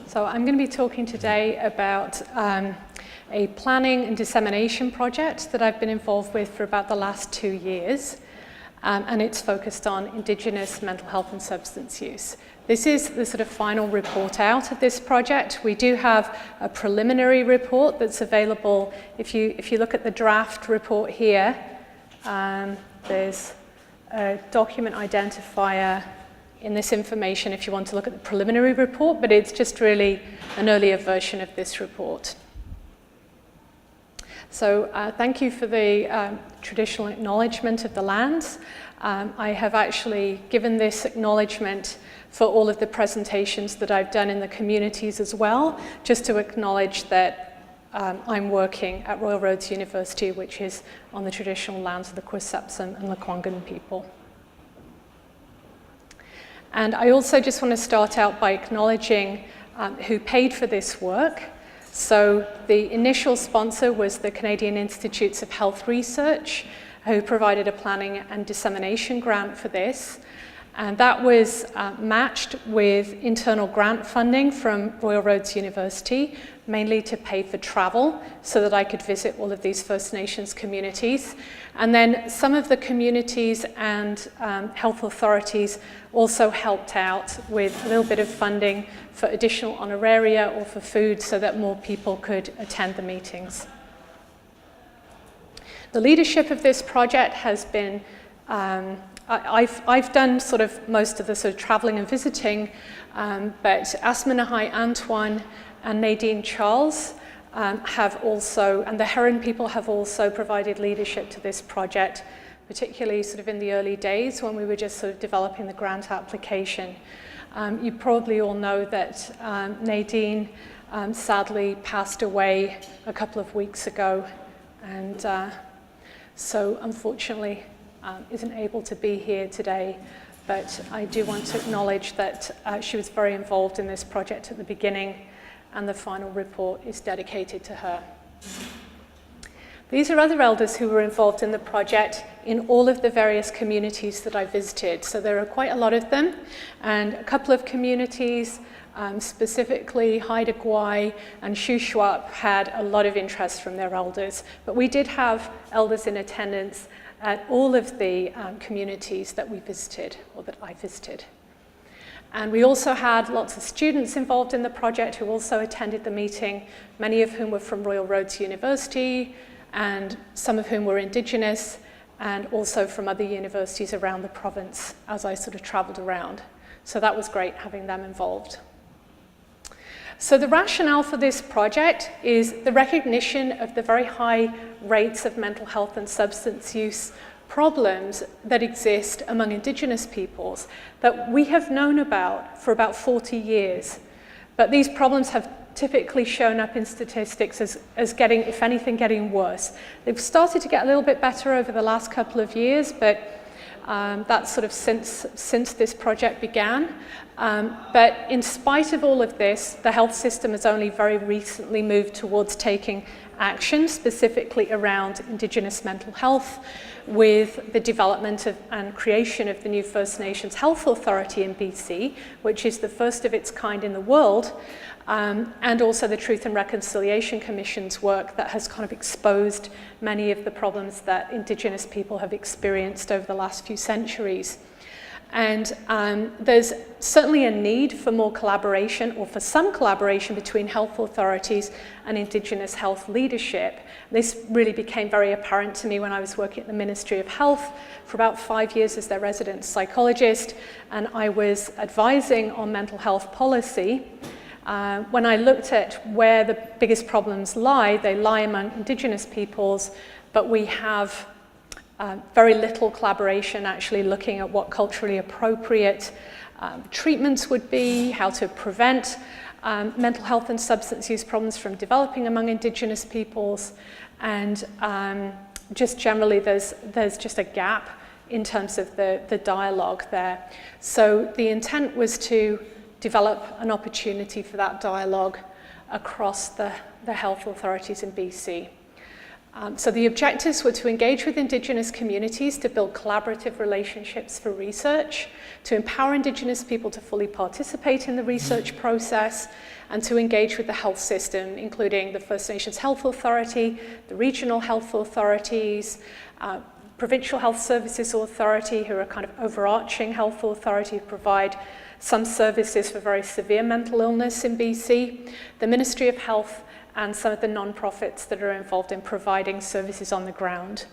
So I'm going to be talking today about a planning and dissemination project that I've been involved with for about the last 2 years, and it's focused on Indigenous mental health and substance use. This is the sort of final report out of this project. We do have a preliminary report that's available. If you look at the draft report here, there's a document identifier in this information if you want to look at the preliminary report, but it's just really an earlier version of this report. So thank you for the traditional acknowledgement of the lands. I have actually given this acknowledgement for all of the presentations that I've done in the communities as well, just to acknowledge that I'm working at Royal Roads University, which is on the traditional lands of the Quisepsum and Lekwungen people. And I also just want to start out by acknowledging who paid for this work. So the initial sponsor was the Canadian Institutes of Health Research, who provided a planning and dissemination grant for this. And that was matched with internal grant funding from Royal Roads University, mainly to pay for travel so that I could visit all of these First Nations communities. And then some of the communities and health authorities also helped out with a little bit of funding for additional honoraria or for food so that more people could attend the meetings. The leadership of this project has been I've done sort of most of the sort of traveling and visiting, but Asmanahai Antoine and Nadine Charles have also, and the Heron people have also provided leadership to this project, particularly sort of in the early days when we were just sort of developing the grant application. You probably all know that Nadine sadly passed away a couple of weeks ago, and so unfortunately isn't able to be here today, but I do want to acknowledge that she was very involved in this project at the beginning, and the final report is dedicated to her. These are other elders who were involved in the project in all of the various communities that I visited. So there are quite a lot of them, and a couple of communities, specifically Haida Gwaii and Shuswap, had a lot of interest from their elders. But we did have elders in attendance at all of the communities that we visited, or that I visited. And we also had lots of students involved in the project who also attended the meeting, many of whom were from Royal Roads University, and some of whom were Indigenous, and also from other universities around the province as I sort of traveled around. So that was great having them involved. So the rationale for this project is the recognition of the very high rates of mental health and substance use problems that exist among Indigenous peoples that we have known about for about 40 years. But these problems have typically shown up in statistics as getting, if anything, getting worse. They've started to get a little bit better over the last couple of years, but that's sort of since this project began. But in spite of all of this, the health system has only very recently moved towards taking action, specifically around Indigenous mental health, with the development of and creation of the new First Nations Health Authority in BC, which is the first of its kind in the world, and also the Truth and Reconciliation Commission's work that has kind of exposed many of the problems that Indigenous people have experienced over the last few centuries. And there's certainly a need for more collaboration, or for some collaboration between health authorities and Indigenous health leadership. This really became very apparent to me when I was working at the Ministry of Health for about 5 years as their resident psychologist, and I was advising on mental health policy. When I looked at where the biggest problems lie, they lie among Indigenous peoples, but we have very little collaboration actually looking at what culturally appropriate treatments would be, how to prevent mental health and substance use problems from developing among Indigenous peoples, and just generally there's just a gap in terms of the dialogue there. So the intent was to develop an opportunity for that dialogue across the health authorities in BC. So the objectives were to engage with Indigenous communities to build collaborative relationships for research, to empower Indigenous people to fully participate in the research process, and to engage with the health system, including the First Nations Health Authority, the regional health authorities, Provincial Health Services Authority, who are a kind of overarching health authority who provide some services for very severe mental illness in BC, the Ministry of Health, and some of the non-profits that are involved in providing services on the ground.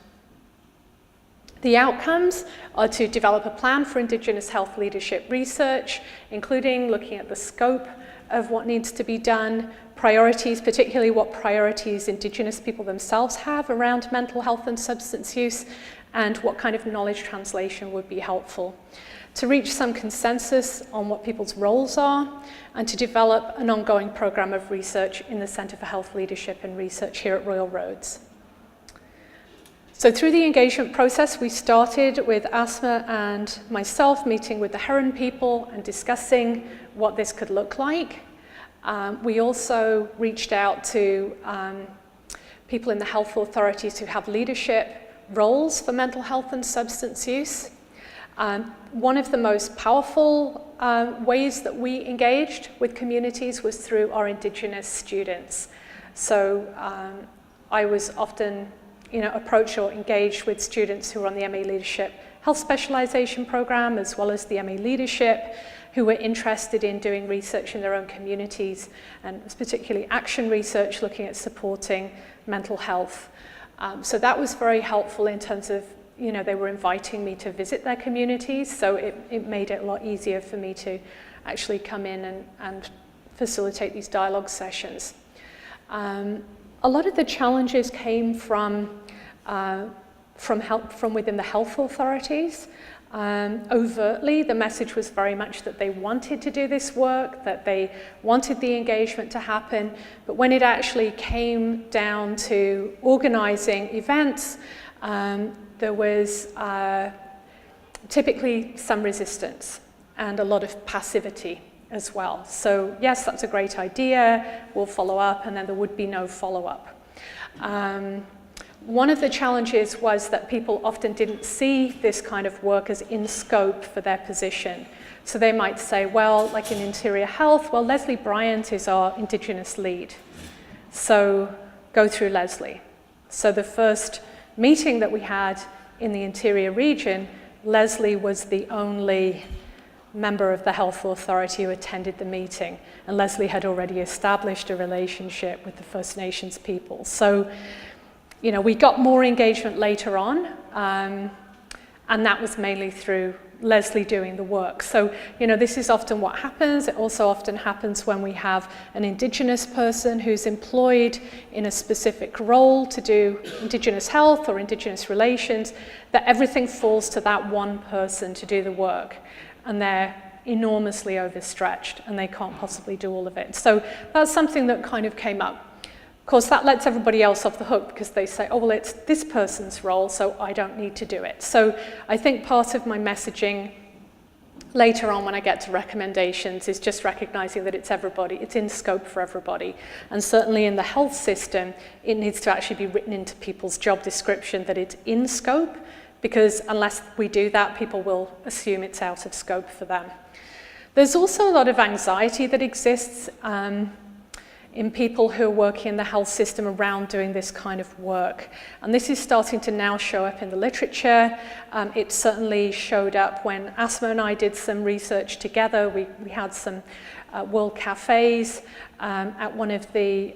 The outcomes are to develop a plan for Indigenous health leadership research, including looking at the scope of what needs to be done, priorities, particularly what priorities Indigenous people themselves have around mental health and substance use, and what kind of knowledge translation would be helpful. To reach some consensus on what people's roles are, and to develop an ongoing program of research in the Centre for Health Leadership and Research here at Royal Roads. So through the engagement process, we started with Asma and myself meeting with the Heron people and discussing what this could look like. We also reached out to people in the health authorities who have leadership roles for mental health and substance use. One of the most powerful ways that we engaged with communities was through our Indigenous students. So I was often approached or engaged with students who were on the MA Leadership Health Specialisation Programme, as well as the MA Leadership, who were interested in doing research in their own communities, and particularly action research looking at supporting mental health. So that was very helpful in terms of, they were inviting me to visit their communities, so it made it a lot easier for me to actually come in and facilitate these dialogue sessions. A lot of the challenges came from within the health authorities. Overtly, the message was very much that they wanted to do this work, that they wanted the engagement to happen, but when it actually came down to organising events, there was typically some resistance and a lot of passivity as well. So yes, that's a great idea, we'll follow up, and then there would be no follow-up. One of the challenges was that people often didn't see this kind of work as in scope for their position. So they might say, well, like in Interior Health, well, Leslie Bryant is our Indigenous lead, so go through Leslie. So the first meeting that we had in the Interior region, Leslie was the only member of the health authority who attended the meeting, and Leslie had already established a relationship with the First Nations people. So, we got more engagement later on, and that was mainly through Leslie doing the work. So, this is often what happens. It also often happens when we have an Indigenous person who's employed in a specific role to do Indigenous health or Indigenous relations, that everything falls to that one person to do the work, and they're enormously overstretched and they can't possibly do all of it. So that's something that kind of came up. Of course, that lets everybody else off the hook because they say, oh, well, it's this person's role, so I don't need to do it. So I think part of my messaging later on when I get to recommendations is just recognizing that it's everybody, it's in scope for everybody. And certainly in the health system, it needs to actually be written into people's job description that it's in scope, because unless we do that, people will assume it's out of scope for them. There's also a lot of anxiety that exists in people who are working in the health system around doing this kind of work. And this is starting to now show up in the literature. It certainly showed up when Asma and I did some research together. We had some World Cafes at one of the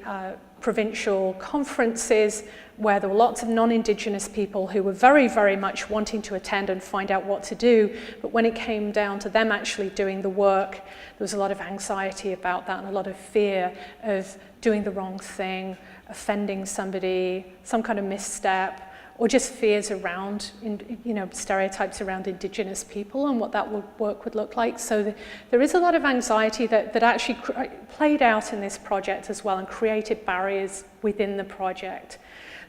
provincial conferences where there were lots of non-Indigenous people who were very, very much wanting to attend and find out what to do. But when it came down to them actually doing the work, there was a lot of anxiety about that and a lot of fear of doing the wrong thing, offending somebody, some kind of misstep, or just fears around, stereotypes around Indigenous people and what that work would look like. So there is a lot of anxiety that actually played out in this project as well and created barriers within the project.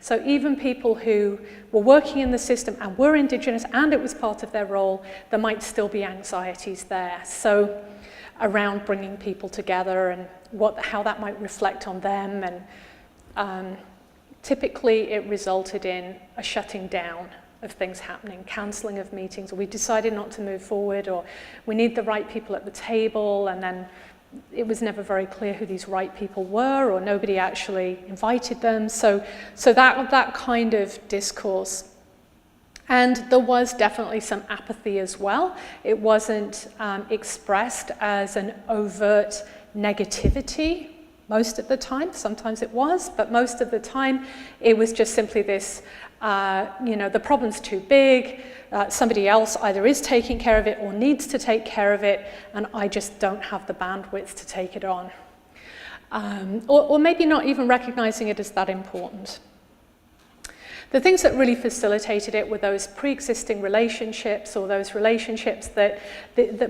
So even people who were working in the system and were Indigenous and it was part of their role, there might still be anxieties there. So around bringing people together and how that might reflect on them and typically it resulted in a shutting down of things happening, cancelling of meetings, or we decided not to move forward, or we need the right people at the table, and then it was never very clear who these right people were, or nobody actually invited them. So that kind of discourse. And there was definitely some apathy as well. It wasn't expressed as an overt negativity most of the time. Sometimes it was, but most of the time it was just simply this, the problem's too big, somebody else either is taking care of it or needs to take care of it, and I just don't have the bandwidth to take it on. Or maybe not even recognizing it as that important. The things that really facilitated it were those pre-existing relationships, or those relationships that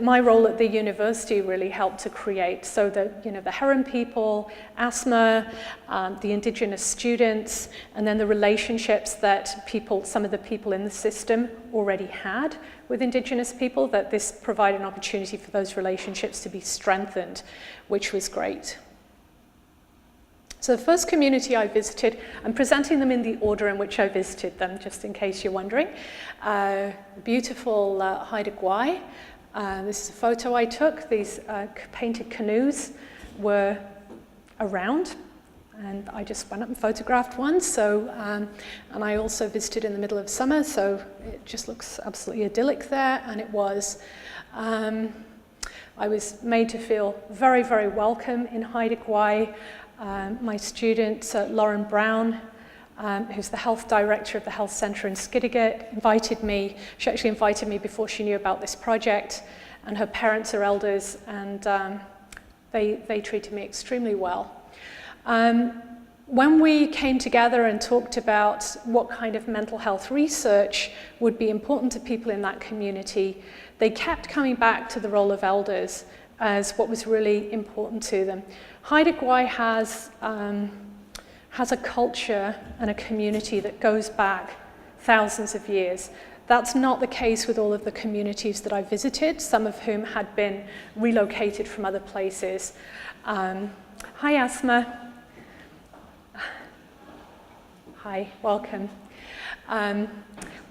my role at the university really helped to create. So the Heron people, asthma, the Indigenous students, and then the relationships that some of the people in the system already had with Indigenous people, that this provided an opportunity for those relationships to be strengthened, which was great. So the first community I visited, I'm presenting them in the order in which I visited them, just in case you're wondering. Beautiful Haida Gwaii. This is a photo I took. These painted canoes were around, and I just went up and photographed one. So, and I also visited in the middle of summer, so it just looks absolutely idyllic there, and it was. I was made to feel very, very welcome in Haida Gwaii. My student, Lauren Brown, who's the health director of the health centre in Skidegate, invited me. She actually invited me before she knew about this project, and her parents are elders, and they treated me extremely well. When we came together and talked about what kind of mental health research would be important to people in that community, they kept coming back to the role of elders as what was really important to them. Haida Gwaii has a culture and a community that goes back thousands of years. That's not the case with all of the communities that I visited, some of whom had been relocated from other places. Hi, Asma. Hi, welcome.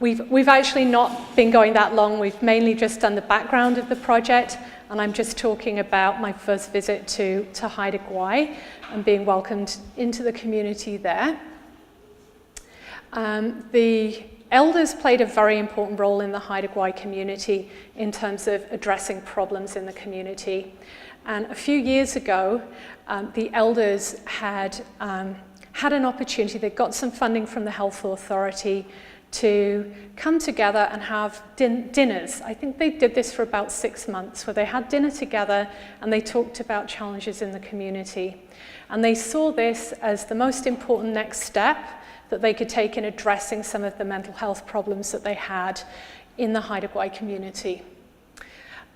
We've actually not been going that long. We've mainly just done the background of the project, and I'm just talking about my first visit to Haida Gwaii and being welcomed into the community there. The elders played a very important role in the Haida Gwaii community in terms of addressing problems in the community. And a few years ago, the elders had an opportunity. They got some funding from the health authority to come together and have dinners. I think they did this for about 6 months, where they had dinner together and they talked about challenges in the community. And they saw this as the most important next step that they could take in addressing some of the mental health problems that they had in the Haida Gwaii community.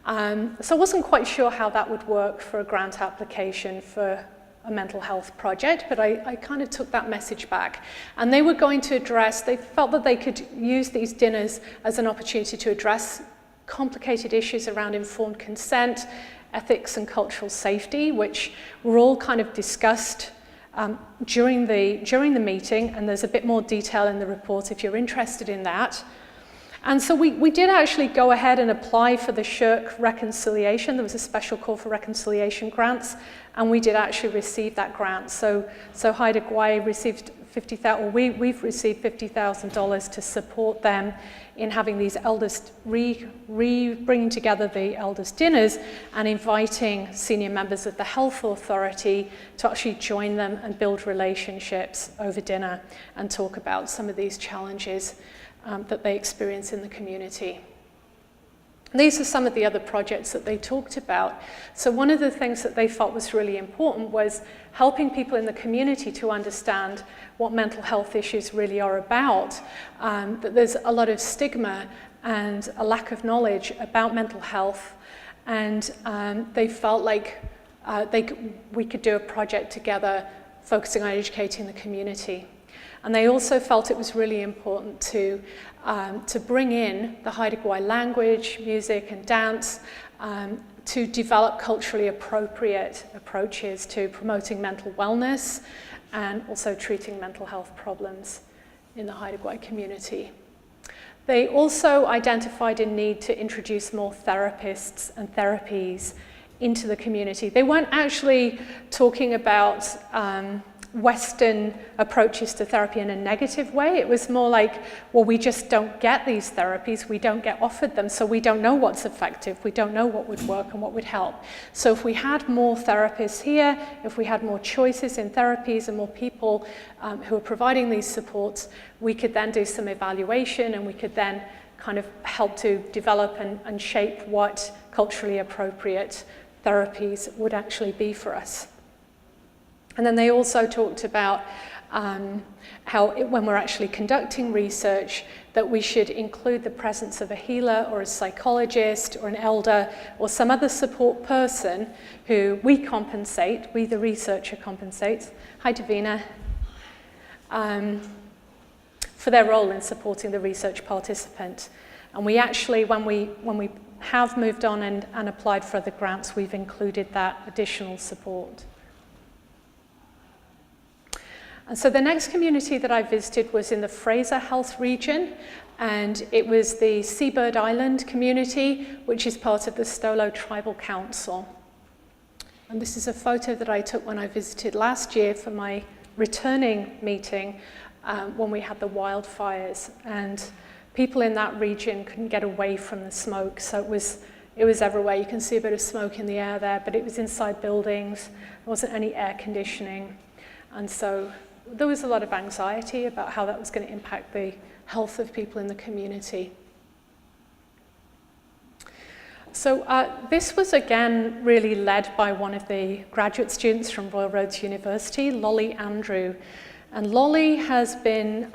So I wasn't quite sure how that would work for a grant application for a mental health project, but I kind of took that message back. And they were going to address, they felt that they could use these dinners as an opportunity to address complicated issues around informed consent, ethics and cultural safety, which were all kind of discussed during the meeting, and there's a bit more detail in the report if you're interested in that. And so we did actually go ahead and apply for the SSHRC reconciliation. There was a special call for reconciliation grants, and we did actually receive that grant. So Haida Gwaii received we've received $50,000 to support them in having these elders bringing together the elders' dinners and inviting senior members of the health authority to actually join them and build relationships over dinner and talk about some of these challenges that they experience in the community. These are some of the other projects that they talked about. So one of the things that they felt was really important was helping people in the community to understand what mental health issues really are about, that there's a lot of stigma and a lack of knowledge about mental health, and they felt like we could do a project together focusing on educating the community. And they also felt it was really important to bring in the Haida Gwaii language, music and dance to develop culturally appropriate approaches to promoting mental wellness and also treating mental health problems in the Haida Gwaii community. They also identified a need to introduce more therapists and therapies into the community. They weren't actually talking about Western approaches to therapy in a negative way. It was more like, well, we just don't get these therapies, we don't get offered them, so we don't know what's effective, we don't know what would work and what would help. So if we had more therapists here, if we had more choices in therapies and more people who are providing these supports, we could then do some evaluation and we could then kind of help to develop and shape what culturally appropriate therapies would actually be for us. And then they also talked about how when we're actually conducting research, that we should include the presence of a healer or a psychologist or an elder or some other support person who we compensate, we the researcher compensates, hi Davina, for their role in supporting the research participant. And we actually, when we have moved on and applied for other grants, we've included that additional support. And so the next community that I visited was in the Fraser Health region, and it was the Seabird Island community, which is part of the Stolo Tribal Council. And this is a photo that I took when I visited last year for my returning meeting when we had the wildfires. And people in that region couldn't get away from the smoke, so it was everywhere. You can see a bit of smoke in the air there, but it was inside buildings. There wasn't any air conditioning. And so there was a lot of anxiety about how that was going to impact the health of people in the community. So this was again really led by one of the graduate students from Royal Roads University, Lolly Andrew. And Lolly has been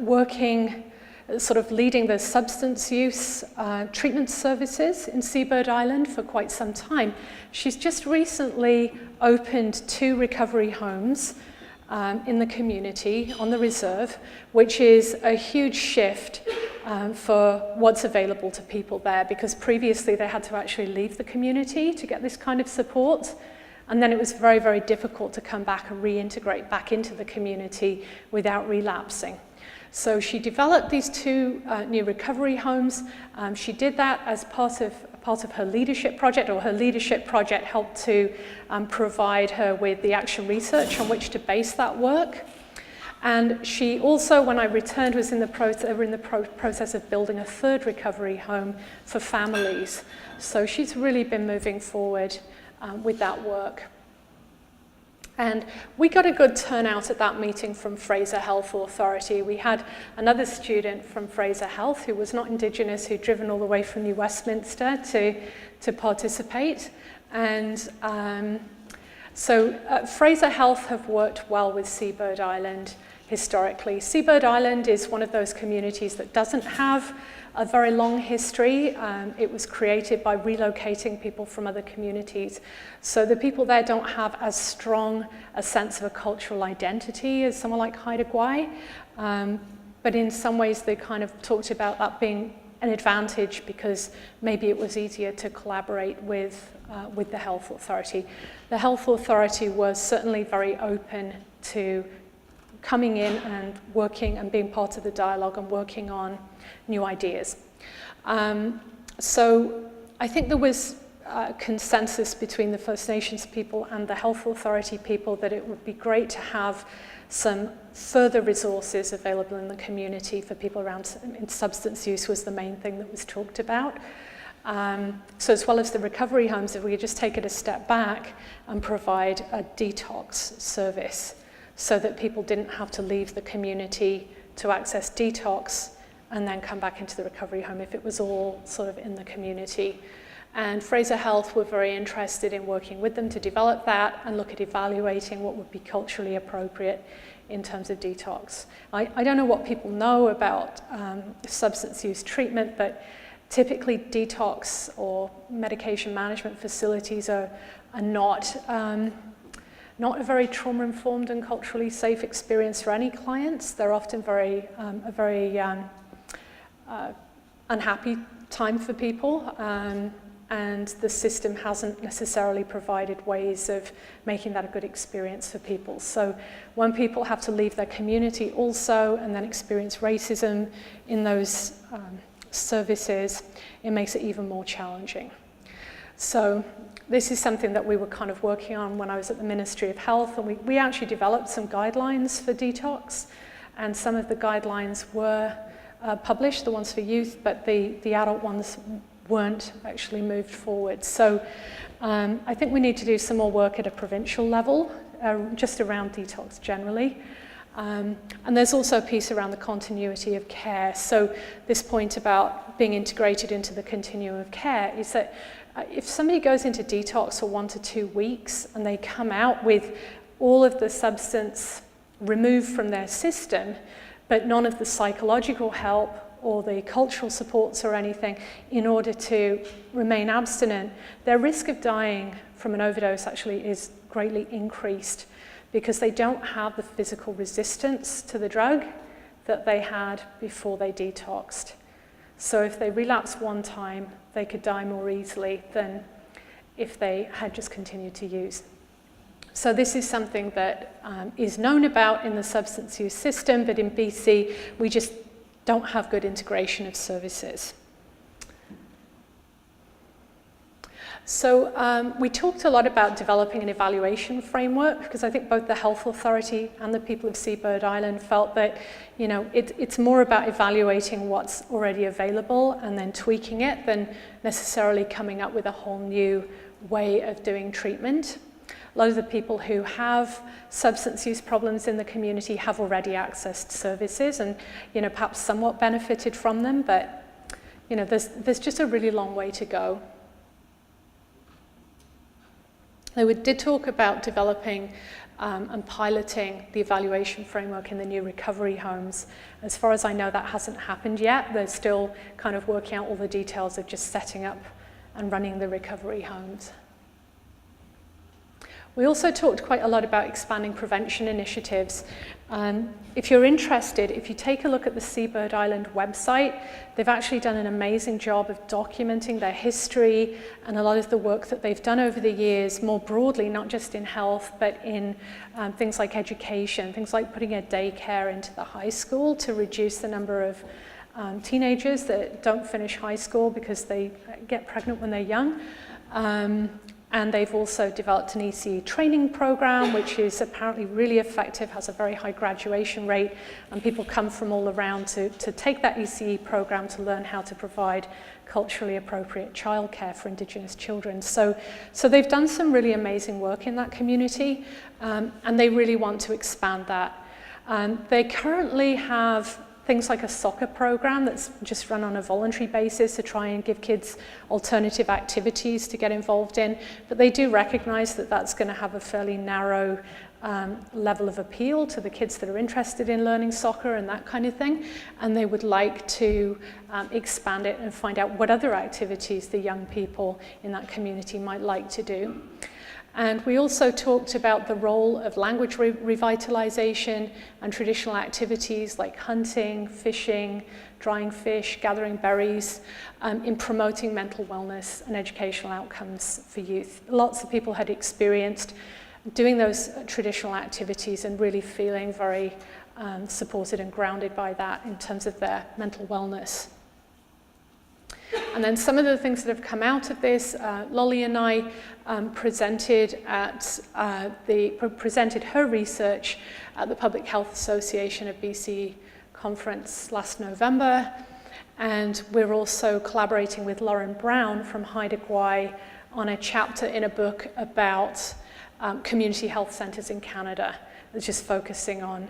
working, sort of leading the substance use treatment services in Seabird Island for quite some time. She's just recently opened 2 recovery homes in the community on the reserve, which is a huge shift for what's available to people there, because previously they had to actually leave the community to get this kind of support, and then it was very, very difficult to come back and reintegrate back into the community without relapsing. So she developed these 2 new recovery homes. She did that as part of her leadership project, or her leadership project helped to provide her with the action research on which to base that work. And she also, when I returned, was in the process of building a 3rd recovery home for families. So she's really been moving forward with that work. And we got a good turnout at that meeting from Fraser Health Authority. We had another student from Fraser Health who was not Indigenous, who'd driven all the way from New Westminster to participate. And Fraser Health have worked well with Seabird Island historically. Seabird Island is one of those communities that doesn't have a very long history. It was created by relocating people from other communities. So the people there don't have as strong a sense of a cultural identity as someone like Haida Gwaii. But in some ways they kind of talked about that being an advantage because maybe it was easier to collaborate with the health authority. The health authority was certainly very open to coming in and working and being part of the dialogue and working on new ideas. So I think there was consensus between the First Nations people and the health authority people that it would be great to have some further resources available in the community for people around substance use was the main thing that was talked about. So as well as the recovery homes, if we could just take it a step back and provide a detox service so that people didn't have to leave the community to access detox and then come back into the recovery home if it was all sort of in the community. And Fraser Health were very interested in working with them to develop that and look at evaluating what would be culturally appropriate in terms of detox. I don't know what people know about substance use treatment, but typically detox or medication management facilities are not a very trauma-informed and culturally safe experience for any clients. They're often a very unhappy time for people. and the system hasn't necessarily provided ways of making that a good experience for people. So when people have to leave their community also and then experience racism in those services, it makes it even more challenging. So this is something that we were kind of working on when I was at the Ministry of Health, and we actually developed some guidelines for detox, and some of the guidelines were published, the ones for youth, but the adult ones weren't actually moved forward. So I think we need to do some more work at a provincial level, just around detox generally. And there's also a piece around the continuity of care. So this point about being integrated into the continuum of care is that if somebody goes into detox for 1 to 2 weeks and they come out with all of the substance removed from their system, but none of the psychological help or the cultural supports or anything in order to remain abstinent, their risk of dying from an overdose actually is greatly increased because they don't have the physical resistance to the drug that they had before they detoxed. So if they relapse one time, they could die more easily than if they had just continued to use. So this is something that is known about in the substance use system, but in BC, we just don't have good integration of services. So we talked a lot about developing an evaluation framework, because I think both the Health Authority and the people of Seabird Island felt that, you know, it's more about evaluating what's already available and then tweaking it than necessarily coming up with a whole new way of doing treatment. A lot of the people who have substance use problems in the community have already accessed services and, you know, perhaps somewhat benefited from them, but, you know, there's just a really long way to go. They did talk about developing and piloting the evaluation framework in the new recovery homes. As far as I know, that hasn't happened yet. They're still kind of working out all the details of just setting up and running the recovery homes. We also talked quite a lot about expanding prevention initiatives. If you're interested, if you take a look at the Seabird Island website, they've actually done an amazing job of documenting their history and a lot of the work that they've done over the years, more broadly, not just in health, but in things like education, things like putting a daycare into the high school to reduce the number of teenagers that don't finish high school because they get pregnant when they're young. And they've also developed an ECE training program, which is apparently really effective, has a very high graduation rate, and people come from all around to take that ECE program to learn how to provide culturally appropriate childcare for Indigenous children. So they've done some really amazing work in that community, and they really want to expand that. They currently have things like a soccer program that's just run on a voluntary basis to try and give kids alternative activities to get involved in. But they do recognize that that's going to have a fairly narrow level of appeal to the kids that are interested in learning soccer and that kind of thing. And they would like to expand it and find out what other activities the young people in that community might like to do. And we also talked about the role of language revitalization and traditional activities like hunting, fishing, drying fish, gathering berries, in promoting mental wellness and educational outcomes for youth. Lots of people had experienced doing those traditional activities and really feeling very supported and grounded by that in terms of their mental wellness. And then some of the things that have come out of this, Lolly and I presented her research at the Public Health Association of BC conference last November, and we're also collaborating with Lauren Brown from Haida Gwaii on a chapter in a book about community health centres in Canada. It's just focusing on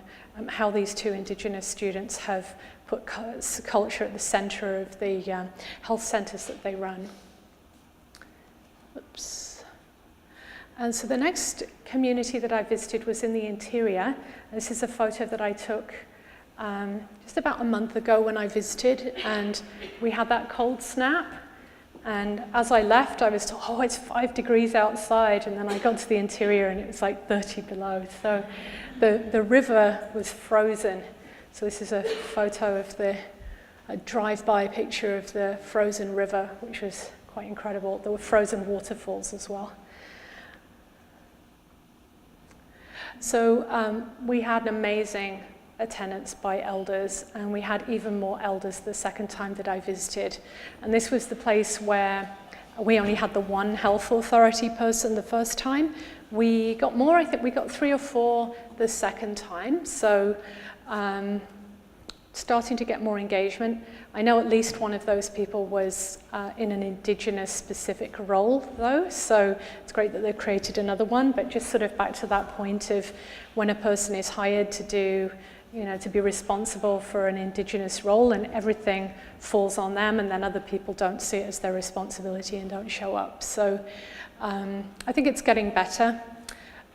how these two Indigenous students have put culture at the centre of the health centres that they run. Oops. And so the next community that I visited was in the interior. This is a photo that I took just about a month ago when I visited, and we had that cold snap. And as I left, I was told, oh, it's 5 degrees outside. And then I got to the interior and it was like 30 below. So the river was frozen. So this is a photo of a drive-by picture of the frozen river, which was quite incredible. There were frozen waterfalls as well. So we had an amazing attendance by elders, and we had even more elders the second time that I visited. And this was the place where we only had the one health authority person the first time. We got more, I think we got 3 or 4 the second time. So starting to get more engagement. I know at least one of those people was in an Indigenous specific role though, so it's great that they've created another one, but just sort of back to that point of when a person is hired to do, to be responsible for an Indigenous role and everything falls on them, and then other people don't see it as their responsibility and don't show up. So I think it's getting better,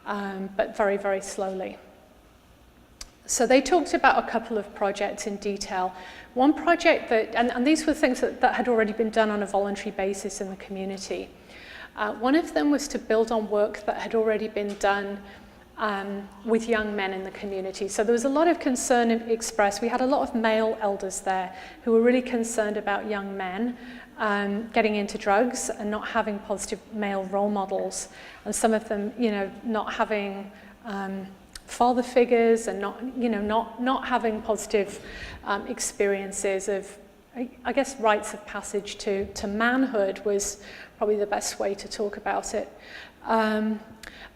but very, very slowly. So they talked about a couple of projects in detail. One project that, and these were things that had already been done on a voluntary basis in the community. One of them was to build on work that had already been done with young men in the community. So there was a lot of concern expressed. We had a lot of male elders there who were really concerned about young men getting into drugs and not having positive male role models. And some of them, not having father figures and not having positive experiences of, I guess, rites of passage to manhood was probably the best way to talk about it.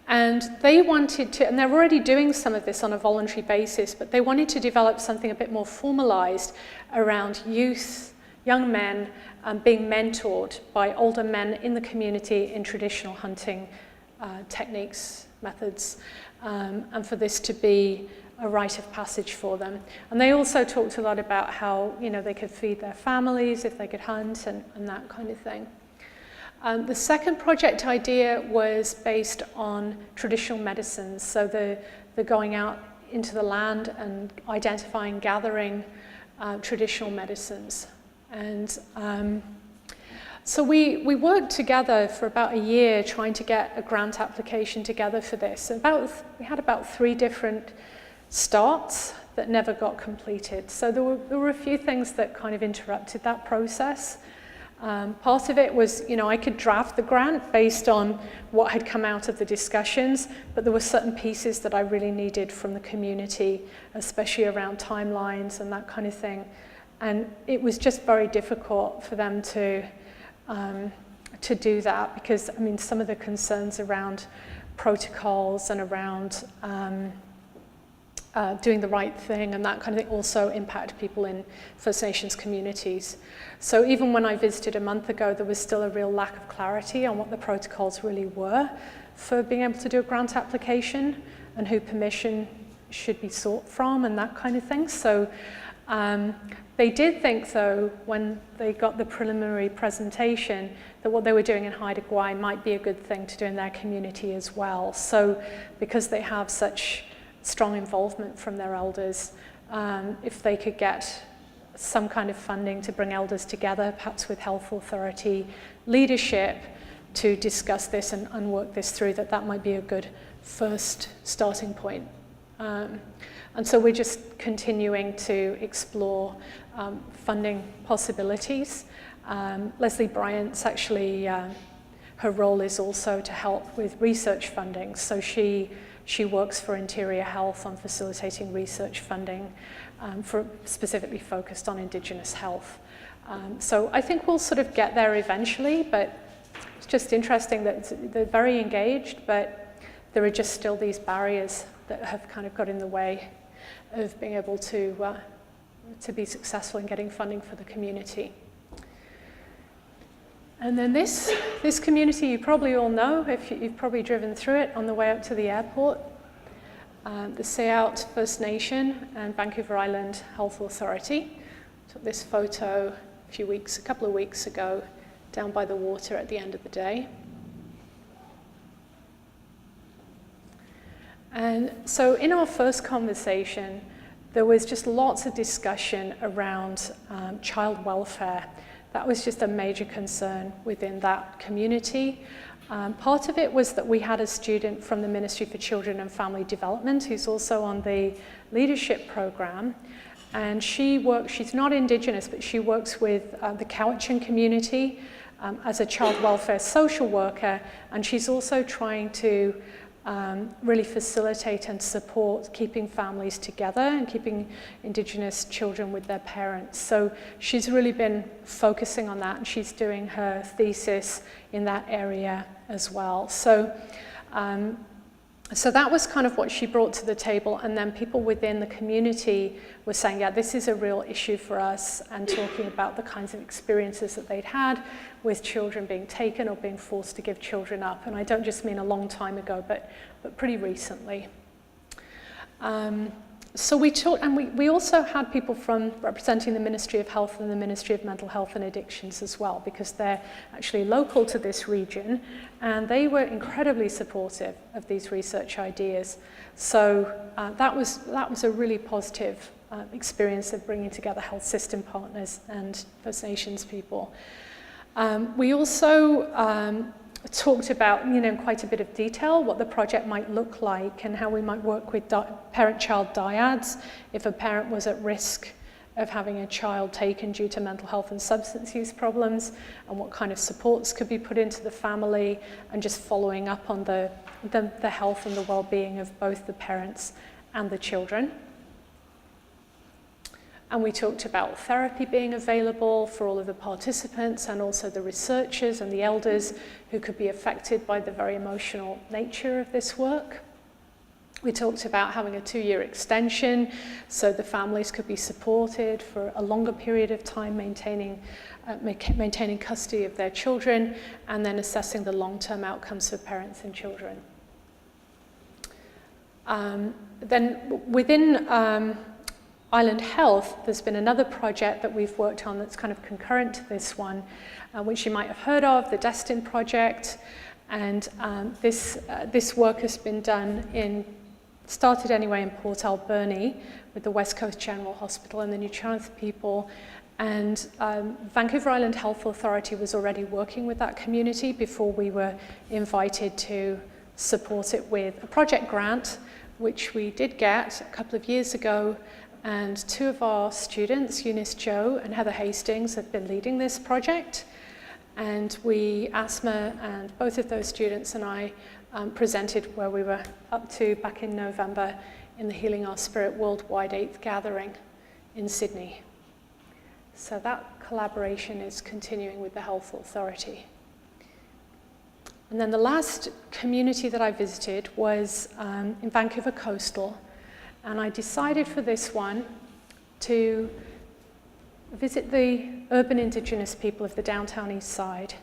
And they wanted to, and they're already doing some of this on a voluntary basis, but they wanted to develop something a bit more formalized around youth, young men, being mentored by older men in the community in traditional hunting techniques, methods, and for this to be a rite of passage for them. And they also talked a lot about how, they could feed their families if they could hunt and that kind of thing. The second project idea was based on traditional medicines. So the going out into the land and identifying, gathering traditional medicines. And so we worked together for about a year trying to get a grant application together for this. We had about 3 different starts that never got completed. So there were a few things that kind of interrupted that process. Part of it was, I could draft the grant based on what had come out of the discussions, but there were certain pieces that I really needed from the community, especially around timelines and that kind of thing. And it was just very difficult for them to do that because, some of the concerns around protocols and around doing the right thing and that kind of thing also impact people in First Nations communities. So even when I visited a month ago, there was still a real lack of clarity on what the protocols really were for being able to do a grant application and who permission should be sought from and that kind of thing. So they did think, though, when they got the preliminary presentation, that what they were doing in Haida Gwaii might be a good thing to do in their community as well. So because they have such strong involvement from their elders, if they could get some kind of funding to bring elders together, perhaps with health authority leadership, to discuss this and work this through, that might be a good first starting point. And so we're just continuing to explore funding possibilities. Leslie Bryant's actually, her role is also to help with research funding. So she works for Interior Health on facilitating research funding specifically focused on Indigenous health. So I think we'll sort of get there eventually, but it's just interesting that they're very engaged, but there are just still these barriers that have kind of got in the way of being able to be successful in getting funding for the community. And then this community you probably all know, if you've probably driven through it on the way up to the airport. The Sayout First Nation and Vancouver Island Health Authority took this photo a couple of weeks ago down by the water at the end of the day. And so in our first conversation, there was just lots of discussion around child welfare. That was just a major concern within that community. Part of it was that we had a student from the Ministry for Children and Family Development who's also on the leadership program. And she's not Indigenous, but she works with the Cowichan community as a child welfare social worker, and she's also trying to really facilitate and support keeping families together and keeping Indigenous children with their parents. So she's really been focusing on that, and she's doing her thesis in that area as well. So that was kind of what she brought to the table, and then people within the community were saying, yeah, this is a real issue for us, and talking about the kinds of experiences that they'd had with children being taken or being forced to give children up. And I don't just mean a long time ago, but pretty recently. So we talked, and we also had people from representing the Ministry of Health and the Ministry of Mental Health and Addictions as well, because they're actually local to this region, and they were incredibly supportive of these research ideas. So that was a really positive experience of bringing together health system partners and First Nations people. We also talked about, in quite a bit of detail, what the project might look like and how we might work with parent-child dyads if a parent was at risk of having a child taken due to mental health and substance use problems, and what kind of supports could be put into the family, and just following up on the health and the well-being of both the parents and the children. And we talked about therapy being available for all of the participants, and also the researchers and the elders who could be affected by the very emotional nature of this work. We talked about having a 2-year extension so the families could be supported for a longer period of time, maintaining custody of their children, and then assessing the long-term outcomes for parents and children. Then within Island Health, there's been another project that we've worked on that's kind of concurrent to this one, which you might have heard of, the Destin Project. And this work has been done started anyway in Port Alberni with the West Coast General Hospital and the New Chantha people. And Vancouver Island Health Authority was already working with that community before we were invited to support it with a project grant, which we did get a couple of years ago. And 2 of our students, Eunice Joe and Heather Hastings, have been leading this project. And Asma and both of those students and I presented where we were up to back in November in the Healing Our Spirit Worldwide 8th Gathering in Sydney. So that collaboration is continuing with the Health Authority. And then the last community that I visited was in Vancouver Coastal. And I decided for this one to visit the urban Indigenous people of the downtown east side,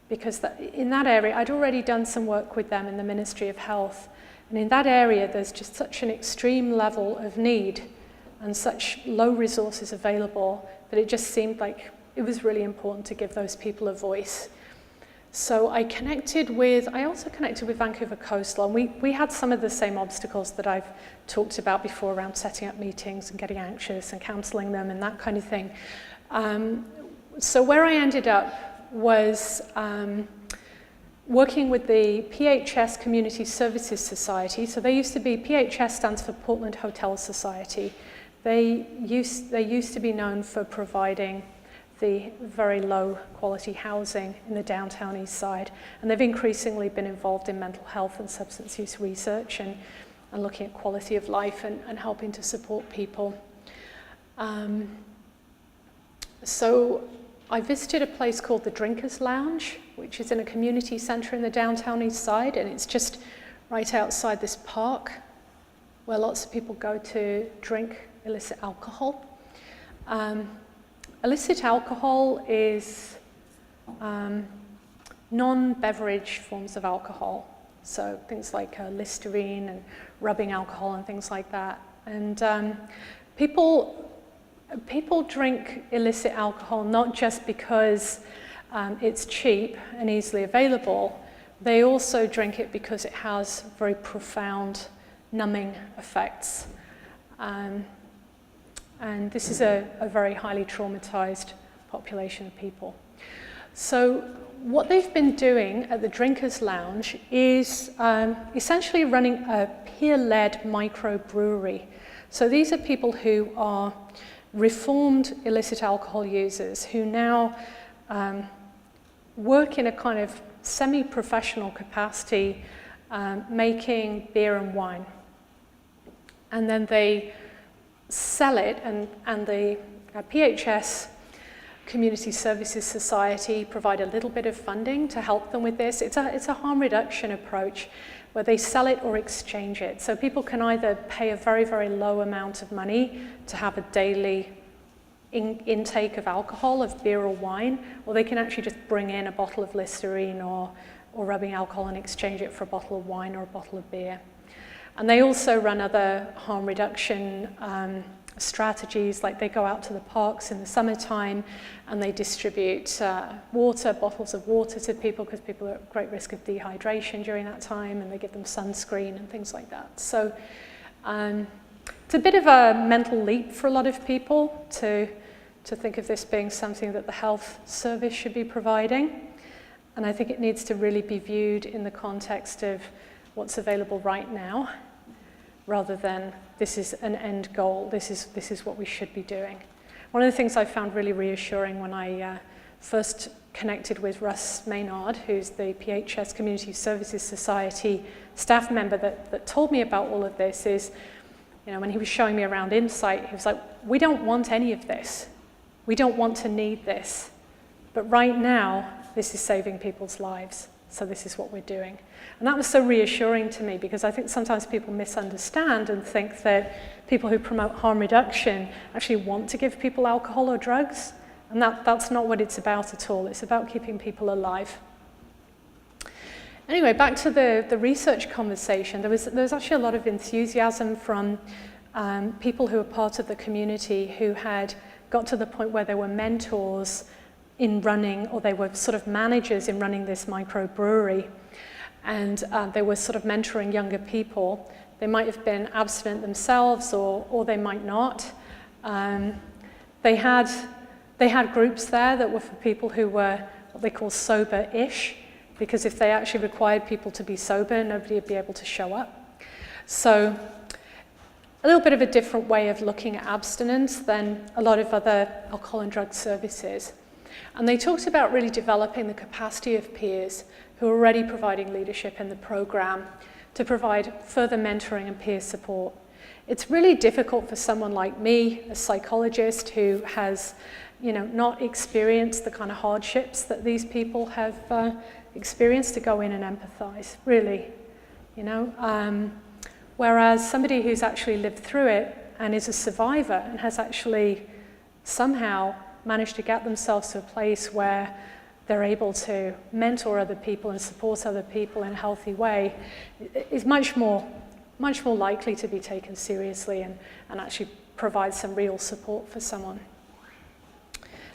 because in that area, I'd already done some work with them in the Ministry of Health. And in that area, there's just such an extreme level of need and such low resources available that it just seemed like it was really important to give those people a voice. So I also connected with Vancouver Coastal, and we had some of the same obstacles that I've talked about before around setting up meetings and getting anxious and counselling them and that kind of thing. So where I ended up was working with the PHS Community Services Society. So they used to be, PHS stands for Portland Hotel Society. They used to be known for providing the very low quality housing in the downtown east side. And they've increasingly been involved in mental health and substance use research and looking at quality of life and helping to support people. So I visited a place called the Drinkers Lounge, which is in a community centre in the downtown east side, and it's just right outside this park where lots of people go to drink illicit alcohol. Illicit alcohol is non-beverage forms of alcohol, so things like Listerine and rubbing alcohol and things like that. And people drink illicit alcohol not just because it's cheap and easily available. They also drink it because it has very profound numbing effects. And this is a very highly traumatized population of people. So what they've been doing at the Drinkers Lounge is essentially running a peer-led microbrewery. So these are people who are reformed illicit alcohol users who now work in a kind of semi-professional capacity, making beer and wine. And then they sell it, and the PHS Community Services Society provide a little bit of funding to help them with this. It's a harm reduction approach where they sell it or exchange it. So people can either pay a very, very low amount of money to have a daily intake of alcohol, of beer or wine, or they can actually just bring in a bottle of Listerine or rubbing alcohol and exchange it for a bottle of wine or a bottle of beer. And they also run other harm reduction strategies, like they go out to the parks in the summertime and they distribute bottles of water to people, because people are at great risk of dehydration during that time, and they give them sunscreen and things like that. So it's a bit of a mental leap for a lot of people to think of this being something that the health service should be providing. And I think it needs to really be viewed in the context of what's available right now, rather than this is an end goal, this is what we should be doing. One of the things I found really reassuring when I first connected with Russ Maynard, who's the PHS Community Services Society staff member that told me about all of this, is, you know, when he was showing me around Insight, he was like, we don't want any of this. We don't want to need this. But right now, this is saving people's lives. So this is what we're doing. And that was so reassuring to me, because I think sometimes people misunderstand and think that people who promote harm reduction actually want to give people alcohol or drugs. And that's not what it's about at all. It's about keeping people alive. Anyway, back to the research conversation. There was actually a lot of enthusiasm from people who were part of the community who had got to the point where they were mentors in running, or they were sort of managers in running this microbrewery. And they were sort of mentoring younger people. They might have been abstinent themselves, or they might not. They had groups there that were for people who were what they call sober-ish, because if they actually required people to be sober, nobody would be able to show up. So a little bit of a different way of looking at abstinence than a lot of other alcohol and drug services. And they talked about really developing the capacity of peers who are already providing leadership in the program to provide further mentoring and peer support. It's really difficult for someone like me, a psychologist who has, you know, not experienced the kind of hardships that these people have experienced, to go in and empathize, really, you know. Whereas somebody who's actually lived through it and is a survivor and has actually somehow managed to get themselves to a place where they're able to mentor other people and support other people in a healthy way, is much more likely to be taken seriously and actually provide some real support for someone.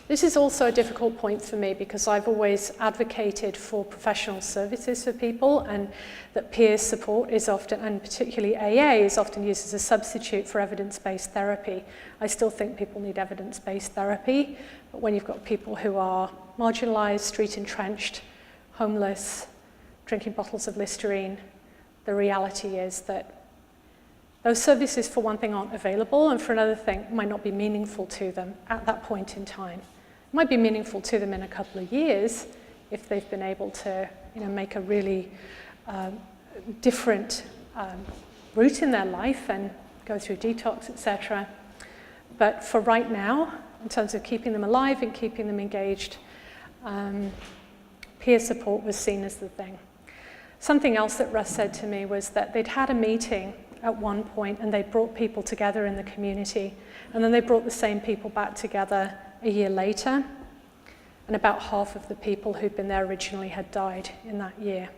This is also a difficult point for me, because I've always advocated for professional services for people, and that peer support is often, and particularly AA, is often used as a substitute for evidence-based therapy. I still think people need evidence-based therapy, but when you've got people who are marginalised, street-entrenched, homeless, drinking bottles of Listerine, the reality is that those services, for one thing, aren't available, and for another thing, might not be meaningful to them at that point in time. It might be meaningful to them in a couple of years if they've been able to, you know, make a really different route in their life and go through detox, etc. But for right now, in terms of keeping them alive and keeping them engaged, peer support was seen as the thing. Something else that Russ said to me was that they'd had a meeting at one point and they brought people together in the community, and then they brought the same people back together a year later, and about half of the people who'd been there originally had died in that year.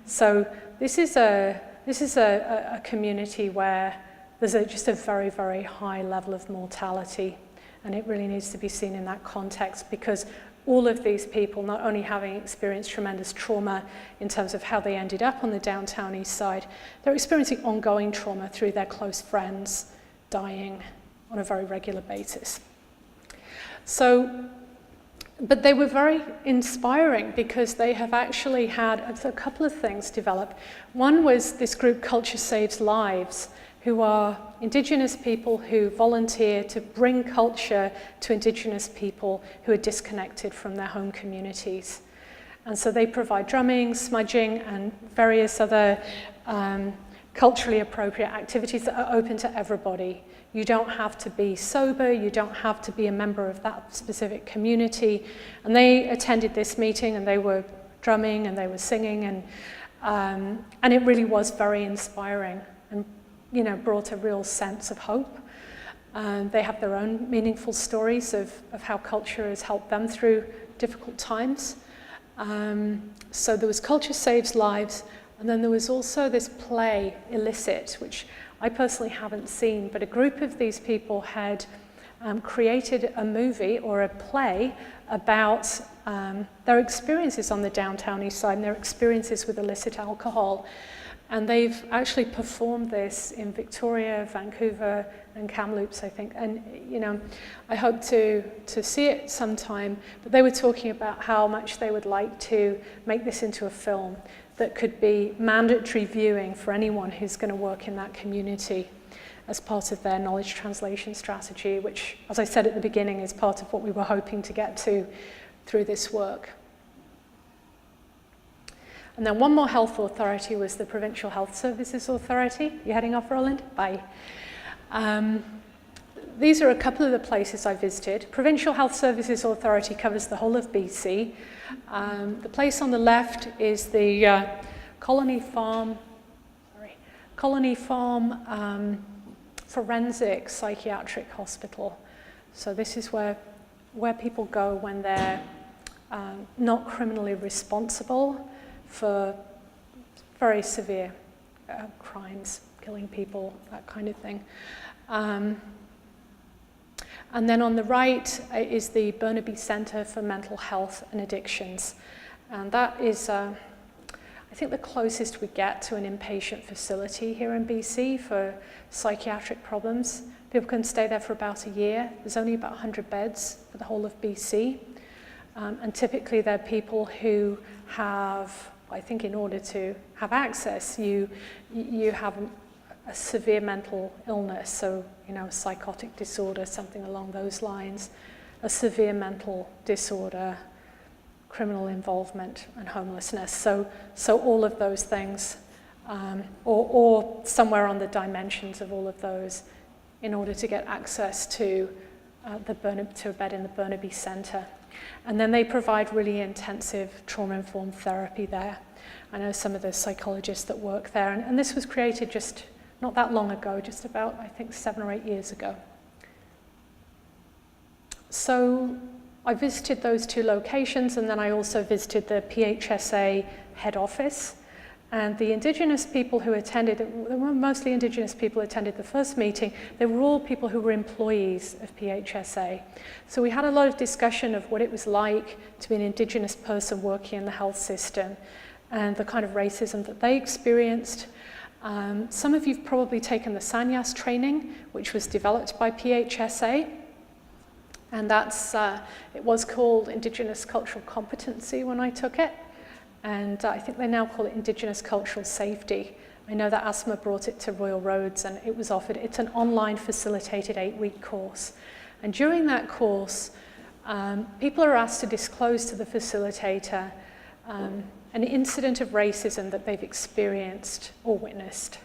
So this is a community where there's just a very, very high level of mortality, and it really needs to be seen in that context, because all of these people, not only having experienced tremendous trauma in terms of how they ended up on the downtown east side, they're experiencing ongoing trauma through their close friends dying on a very regular basis. So, but they were very inspiring, because they have actually had a couple of things develop. One was this group, Culture Saves Lives, who are Indigenous people who volunteer to bring culture to Indigenous people who are disconnected from their home communities. And so they provide drumming, smudging, and various other culturally appropriate activities that are open to everybody. You don't have to be sober, you don't have to be a member of that specific community. And they attended this meeting and they were drumming and they were singing, and it really was very inspiring and, you know, brought a real sense of hope. They have their own meaningful stories of how culture has helped them through difficult times. So there was Culture Saves Lives, and then there was also this play, Illicit, which I personally haven't seen, but a group of these people had created a movie or a play about their experiences on the downtown east side and their experiences with illicit alcohol. And they've actually performed this in Victoria, Vancouver, and Kamloops, I think. And, you know, I hope to see it sometime. But they were talking about how much they would like to make this into a film that could be mandatory viewing for anyone who's going to work in that community as part of their knowledge translation strategy, which, as I said at the beginning, is part of what we were hoping to get to through this work. And then one more health authority was the Provincial Health Services Authority. You heading off, Roland? Bye. These are a couple of the places I visited. Provincial Health Services Authority covers the whole of BC. The place on the left is the Colony Farm Forensic Psychiatric Hospital. So this is where people go when they're not criminally responsible for very severe crimes, killing people, that kind of thing. And then on the right is the Burnaby Centre for Mental Health and Addictions. And that is, I think, the closest we get to an inpatient facility here in BC for psychiatric problems. People can stay there for about a year. There's only about 100 beds for the whole of BC. And typically they're people who have, I think in order to have access, you have a severe mental illness, so, you know, a psychotic disorder, something along those lines, a severe mental disorder, criminal involvement, and homelessness. So all of those things, or somewhere on the dimensions of all of those, in order to get access to a bed in the Burnaby Centre. And then they provide really intensive trauma-informed therapy there. I know some of the psychologists that work there, and this was created just not that long ago, just about, I think, 7 or 8 years ago. So I visited those two locations, and then I also visited the PHSA head office. And the Indigenous people who attended, there were mostly Indigenous people who attended the first meeting. They were all people who were employees of PHSA. So we had a lot of discussion of what it was like to be an Indigenous person working in the health system and the kind of racism that they experienced. Some of you've probably taken the Sanyas training, which was developed by PHSA. And that's, it was called Indigenous Cultural Competency when I took it. And I think they now call it Indigenous Cultural Safety. I know that ASMA brought it to Royal Roads and it was offered. It's an online facilitated 8-week course. And during that course, people are asked to disclose to the facilitator an incident of racism that they've experienced or witnessed.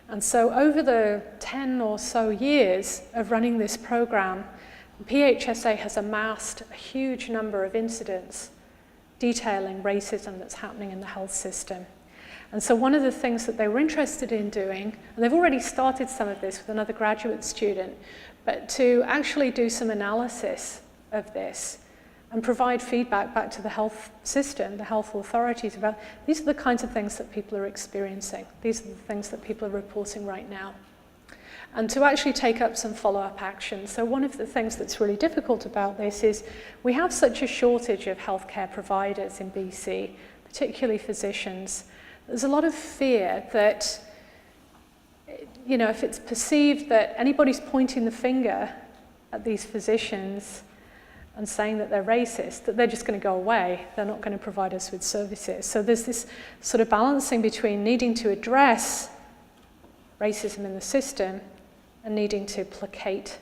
And so over the 10 or so years of running this program, PHSA has amassed a huge number of incidents detailing racism that's happening in the health system. And so one of the things that they were interested in doing, and they've already started some of this with another graduate student, but to actually do some analysis of this and provide feedback back to the health system, the health authorities about, these are the kinds of things that people are experiencing. These are the things that people are reporting right now. And to actually take up some follow-up action. So one of the things that's really difficult about this is we have such a shortage of healthcare providers in BC, particularly physicians. There's a lot of fear that, you know, if it's perceived that anybody's pointing the finger at these physicians and saying that they're racist, that they're just going to go away. They're not going to provide us with services. So there's this sort of balancing between needing to address racism in the system and needing to placate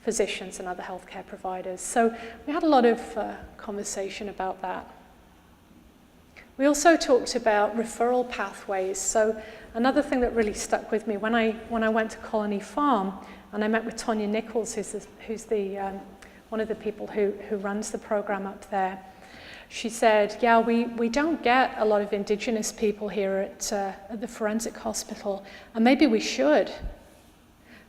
physicians and other healthcare providers. So we had a lot of conversation about that. We also talked about referral pathways. So another thing that really stuck with me when I went to Colony Farm and I met with Tonya Nichols, who's one of the people who runs the program up there. She said, yeah, we don't get a lot of Indigenous people here at the forensic hospital, and maybe we should.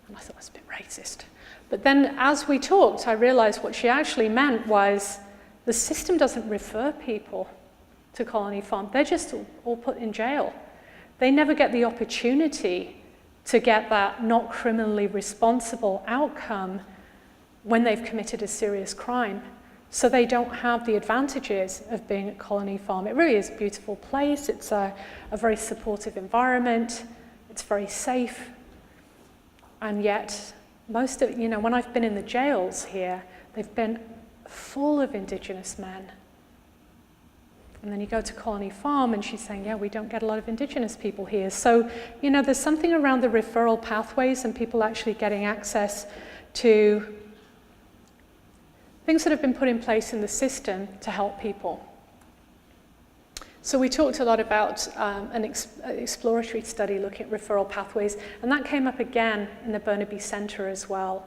And I thought that's a bit racist. But then as we talked, I realized what she actually meant was the system doesn't refer people to Colony Farm. They're just all put in jail. They never get the opportunity to get that not criminally responsible outcome when they've committed a serious crime. So they don't have the advantages of being at Colony Farm. It really is a beautiful place. It's a very supportive environment. It's very safe. And yet, most of, when I've been in the jails here, they've been full of Indigenous men. And then you go to Colony Farm and she's saying, yeah, we don't get a lot of Indigenous people here. So, there's something around the referral pathways and people actually getting access to things that have been put in place in the system to help people. So we talked a lot about an exploratory study looking at referral pathways, and that came up again in the Burnaby Centre as well.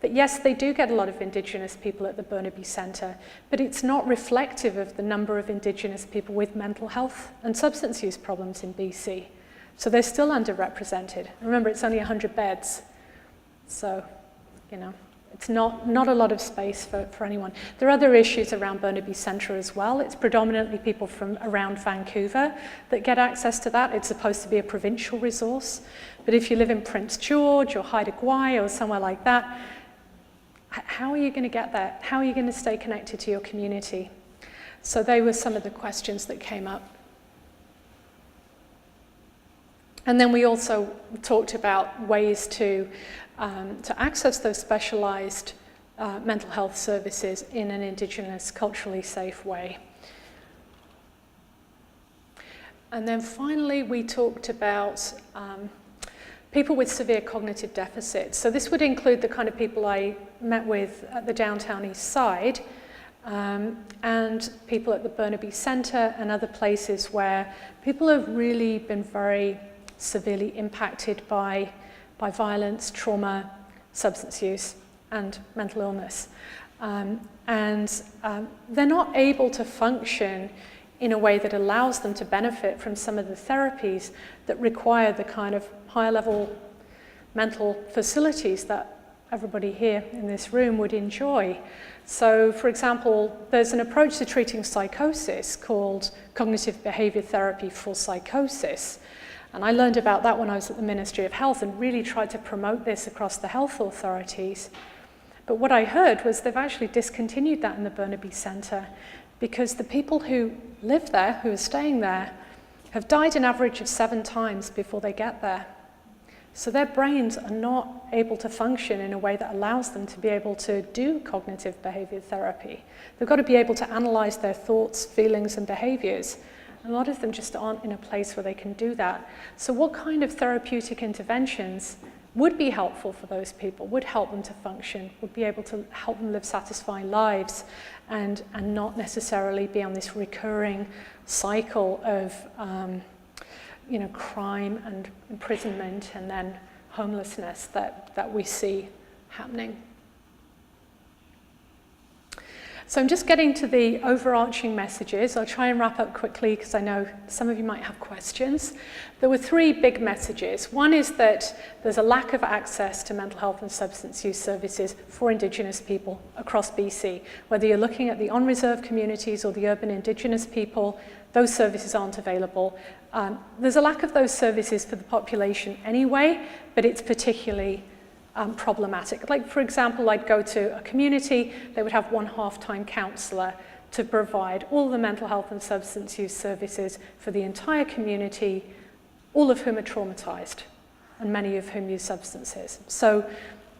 That yes, they do get a lot of Indigenous people at the Burnaby Centre, but it's not reflective of the number of Indigenous people with mental health and substance use problems in BC. So they're still underrepresented. Remember, it's only 100 beds. So, it's not a lot of space for anyone. There are other issues around Burnaby Centre as well. It's predominantly people from around Vancouver that get access to that. It's supposed to be a provincial resource. But if you live in Prince George or Haida Gwaii or somewhere like that, how are you going to get there? How are you going to stay connected to your community? So they were some of the questions that came up. And then we also talked about ways to access those specialised mental health services in an Indigenous, culturally safe way. And then finally, we talked about people with severe cognitive deficits. So this would include the kind of people I met with at the downtown east side, and people at the Burnaby Centre and other places where people have really been very severely impacted by violence, trauma, substance use, and mental illness. They're not able to function in a way that allows them to benefit from some of the therapies that require the kind of higher level mental facilities that everybody here in this room would enjoy. So, for example, there's an approach to treating psychosis called cognitive behavior therapy for psychosis. And I learned about that when I was at the Ministry of Health and really tried to promote this across the health authorities. But what I heard was they've actually discontinued that in the Burnaby Centre because the people who live there, who are staying there, have died an average of 7 times before they get there. So their brains are not able to function in a way that allows them to be able to do cognitive behavior therapy. They've got to be able to analyse their thoughts, feelings, and behaviours. A lot of them just aren't in a place where they can do that. So what kind of therapeutic interventions would be helpful for those people, would help them to function, would be able to help them live satisfying lives and not necessarily be on this recurring cycle of crime and imprisonment and then homelessness that we see happening. So I'm just getting to the overarching messages. I'll try and wrap up quickly because I know some of you might have questions. There were 3 big messages. One is that there's a lack of access to mental health and substance use services for Indigenous people across BC. Whether you're looking at the on-reserve communities or the urban Indigenous people, those services aren't available. There's a lack of those services for the population anyway, but it's particularly problematic. Like, for example, I'd go to a community, they would have 1 half-time counsellor to provide all the mental health and substance use services for the entire community, all of whom are traumatised, and many of whom use substances. So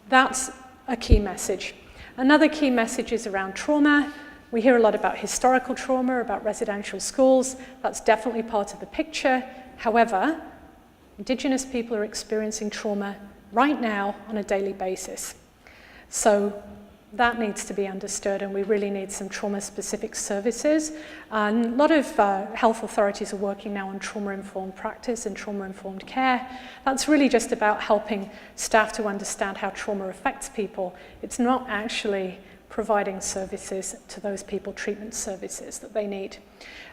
that's a key message. Another key message is around trauma. We hear a lot about historical trauma, about residential schools. That's definitely part of the picture. However, Indigenous people are experiencing trauma right now on a daily basis. So That needs to be understood, and we really need some trauma-specific services. And a lot of health authorities are working now on trauma-informed practice and trauma-informed care. That's really just about helping staff to understand how trauma affects people. It's not actually providing services to those people, treatment services that they need.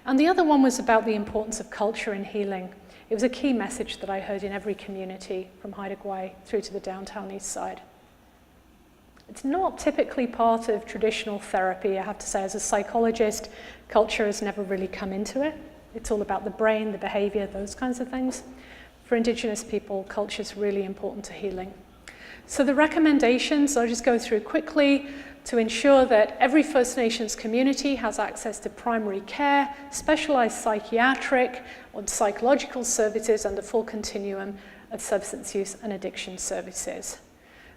And the other one was about the importance of culture in healing. It was a key message that I heard in every community from Haida Gwaii through to the downtown east side. It's not typically part of traditional therapy, I have to say. As a psychologist, culture has never really come into it. It's all about the brain, the behavior, those kinds of things. For Indigenous people, culture is really important to healing. So the recommendations, I'll just go through quickly, to ensure that every First Nations community has access to primary care, specialized psychiatric or psychological services, and the full continuum of substance use and addiction services.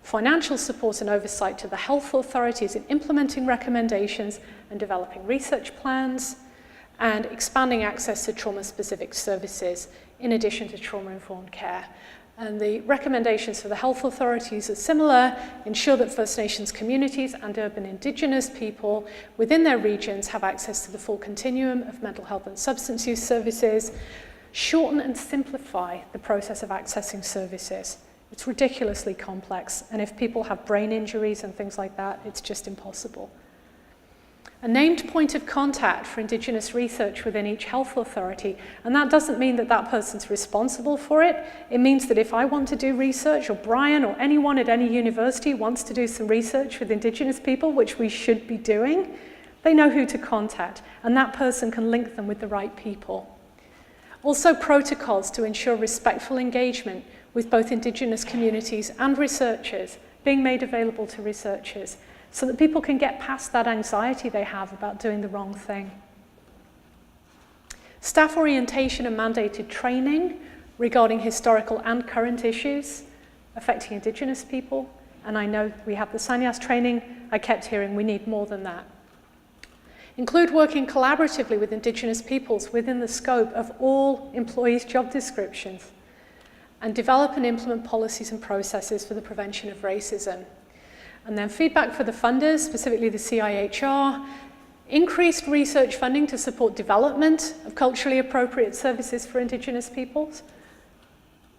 Financial support and oversight to the health authorities in implementing recommendations and developing research plans, and expanding access to trauma-specific services in addition to trauma-informed care. And the recommendations for the health authorities are similar: ensure that First Nations communities and urban Indigenous people within their regions have access to the full continuum of mental health and substance use services, shorten and simplify the process of accessing services. It's ridiculously complex, and if people have brain injuries and things like that, it's just impossible. A named point of contact for Indigenous research within each health authority, and that doesn't mean that that person's responsible for it. It means that if I want to do research, or Brian or anyone at any university wants to do some research with Indigenous people, which we should be doing, they know who to contact, and that person can link them with the right people. Also, protocols to ensure respectful engagement with both Indigenous communities and researchers being made available to researchers so that people can get past that anxiety they have about doing the wrong thing. Staff orientation and mandated training regarding historical and current issues affecting Indigenous people. And I know we have the Sanyas training. I kept hearing we need more than that. Include working collaboratively with Indigenous peoples within the scope of all employees' job descriptions, and develop and implement policies and processes for the prevention of racism. And then feedback for the funders, specifically the CIHR, increased research funding to support development of culturally appropriate services for Indigenous peoples,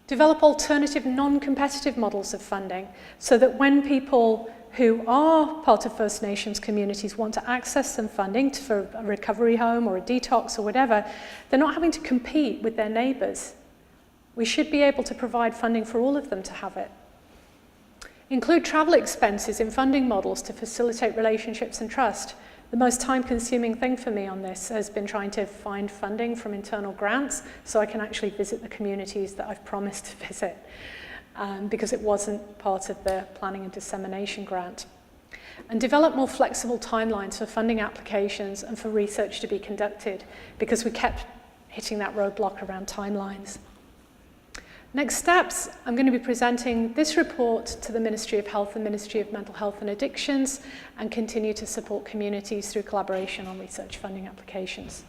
develop alternative non-competitive models of funding so that when people who are part of First Nations communities want to access some funding for a recovery home or a detox or whatever, they're not having to compete with their neighbours. We should be able to provide funding for all of them to have it. Include travel expenses in funding models to facilitate relationships and trust. The most time-consuming thing for me on this has been trying to find funding from internal grants so I can actually visit the communities that I've promised to visit, because it wasn't part of the planning and dissemination grant. And develop more flexible timelines for funding applications and for research to be conducted, because we kept hitting that roadblock around timelines. Next steps, I'm going to be presenting this report to the Ministry of Health and Ministry of Mental Health and Addictions, and continue to support communities through collaboration on research funding applications.